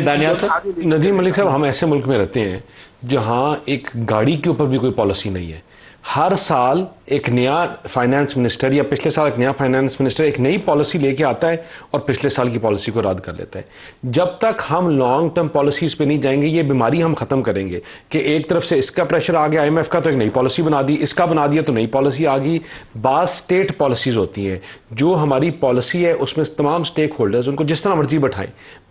दानियाल साहब, नदीम मलिक साहब, हम ऐसे मुल्क में रहते हैं जहां एक गाड़ी के ऊपर भी कोई पॉलिसी नहीं है। हर साल एक नया फाइनेंस मिनिस्टर या पिछले साल एक नया फाइनेंस मिनिस्टर एक नई पॉलिसी लेके आता है और पिछले साल की पॉलिसी को रद्द कर लेता है। जब तक हम लॉन्ग टर्म पॉलिसीज पे नहीं जाएंगे, ये बीमारी हम खत्म करेंगे कि एक तरफ से इसका प्रेशर आ गया, IMF का तो एक नई पॉलिसी बना दी, इसका बना दिया तो नई पॉलिसी आ गई। बात स्टेट पॉलिसीज होती हैं, जो हमारी पॉलिसी है उसमें तमाम स्टेक होल्डर्स उनको जिस तरह मर्जी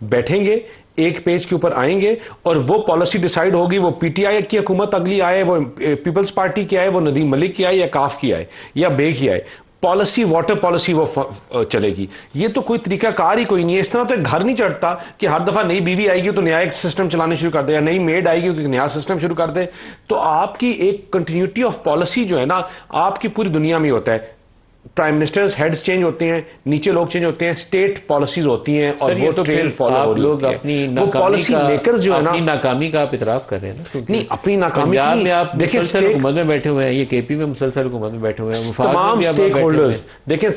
बैठेंगे, एक पेज के ऊपर आएंगे और वो पॉलिसी डिसाइड होगी। वो PTI की हुकूमत अगली आए, वो पीपल्स पार्टी की आए, वो नदीम मलिक की आए या काफ की आए या बे की आए, पॉलिसी वाटर पॉलिसी वो चलेगी। ये तो कोई तरीकाकार ही कोई नहीं है। इस तरह तो एक घर नहीं चढ़ता कि हर दफा नई बीवी आएगी तो नया एक सिस्टम चलाने शुरू कर दे, या नई मेड आएगी तो नया सिस्टम शुरू कर दे। तो आपकी एक कंटिन्यूटी ऑफ पॉलिसी जो है ना, आपकी पूरी दुनिया में होता है। प्राइम मिनिस्टर्स हेड्स चेंज होते हैं, नीचे लोग चेंज होते हैं, स्टेट पॉलिसीज होती हैं और वो तो ट्रेन फॉलो हो रही लोग होती है। अपनी वो पॉलिसी मेकर्स जो है ना, अपनी नाकामी का आप इतराफ कर रहे हैं ना। नहीं, अपनी नाकामी पंजाब में आप देखिए, मुसलसल हुकूमत में बैठे हुए हैं, ये KP में मुसलसल हुकूमत में बैठे हुए हैं, तमाम स्टेक होल्डर्स देखिए,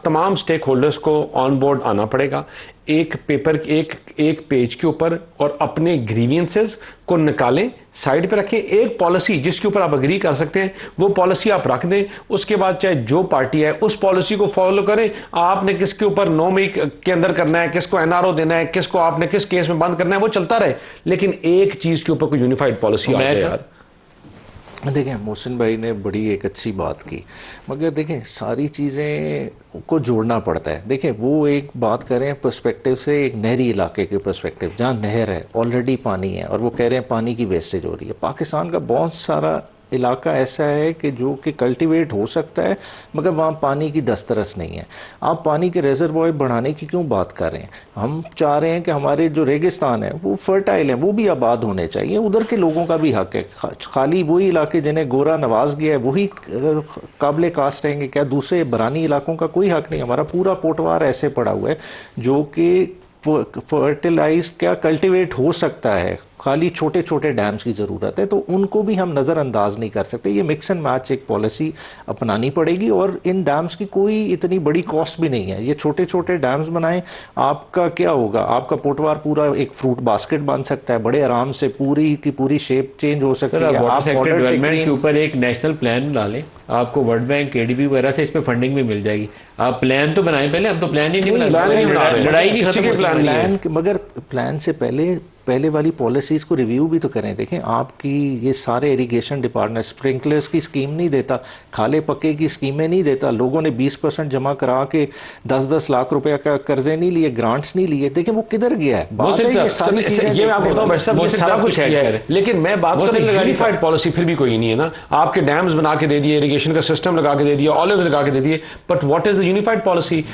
तमाम स्टेक होल्डर्स को ऑन बोर्ड आना पड़ेगा। एक पेपर एक पेज के ऊपर और अपने ग्रीवियंसेस को निकालें, साइड पे रखें। एक पॉलिसी जिसके ऊपर आप अग्री कर सकते हैं वो पॉलिसी आप रख दें। उसके बाद चाहे जो पार्टी है उस पॉलिसी को फॉलो करें। आपने किसके ऊपर 9 मई के अंदर करना है, किसको NRO देना है, किसको आपने किस केस में बंद करना है, वो चलता रहे, लेकिन एक चीज के ऊपर कोई यूनिफाइड पॉलिसी आ जाए यार। देखें, मोहसिन भाई ने बड़ी एक अच्छी बात की, मगर देखें सारी चीज़ें को जोड़ना पड़ता है। देखें, वो एक बात करें पर्सपेक्टिव से, एक नहरी इलाके के पर्सपेक्टिव, जहाँ नहर है, ऑलरेडी पानी है और वो कह रहे हैं पानी की वेस्टेज हो रही है। पाकिस्तान का बहुत सारा इलाका ऐसा है कि जो कि कल्टीवेट हो सकता है, मगर वहाँ पानी की दस्तरस नहीं है। आप पानी के रिजर्वॉयर बढ़ाने की क्यों बात कर रहे हैं? हम चाह रहे हैं कि हमारे जो रेगिस्तान है वो फर्टाइल है, वो भी आबाद होने चाहिए। उधर के लोगों का भी हक है। खाली वही इलाके जिन्हें गोरा नवाज गया है वही काबिल कास्ट रहेंगे क्या? दूसरे बरानी इलाकों का कोई हक नहीं। हमारा पूरा पोटवार ऐसे पड़ा हुआ है जो कि फर्टिलाइज क्या कल्टीवेट हो सकता है, खाली छोटे छोटे डैम्स की ज़रूरत है, तो उनको भी हम नज़रअंदाज नहीं कर सकते। ये मिक्स एंड मैच एक पॉलिसी अपनानी पड़ेगी और इन डैम्स की कोई इतनी बड़ी कॉस्ट भी नहीं है। ये छोटे छोटे डैम्स बनाएं, आपका क्या होगा, आपका पोटवार पूरा एक फ्रूट बास्केट बन सकता है, बड़े आराम से पूरी की पूरी शेप चेंज हो सकती है। आप सेक्टर डेवलपमेंट के ऊपर एक नेशनल प्लान बना लें, आपको वर्ल्ड बैंक KDB वगैरह से इस पे फंडिंग भी मिल जाएगी। आप प्लान तो बनाएं पहले, हम तो प्लान ही नहीं बना रहे, लड़ाई नहीं खत्म, प्लान मगर प्लान से पहले वाली पॉलिसीज़ को रिव्यू भी तो करें। देखें, आपकी ये सारे इरिगेशन डिपार्टमेंट स्प्रिंकलर्स की स्कीम नहीं देता, खाले पक्के की स्कीमें नहीं देता, लोगों ने 20% जमा करा के 10-10 लाख रुपया का कर्जे नहीं लिए, ग्रांट्स नहीं लिए। देखें वो किधर गया है? बात है ये सारी चीजें, ये मैं आपको बताऊं, ये सारा कुछ है, लेकिन मैं बात कर रहा हूं यूनिफाइड पॉलिसी फिर भी कोई नहीं है ना। आपके डैम्स बना के दे दिए, इरिगेशन का सिस्टम लगा के दे दिया, ऑलिव्स लगा के दे दिए, but what is the unified policy?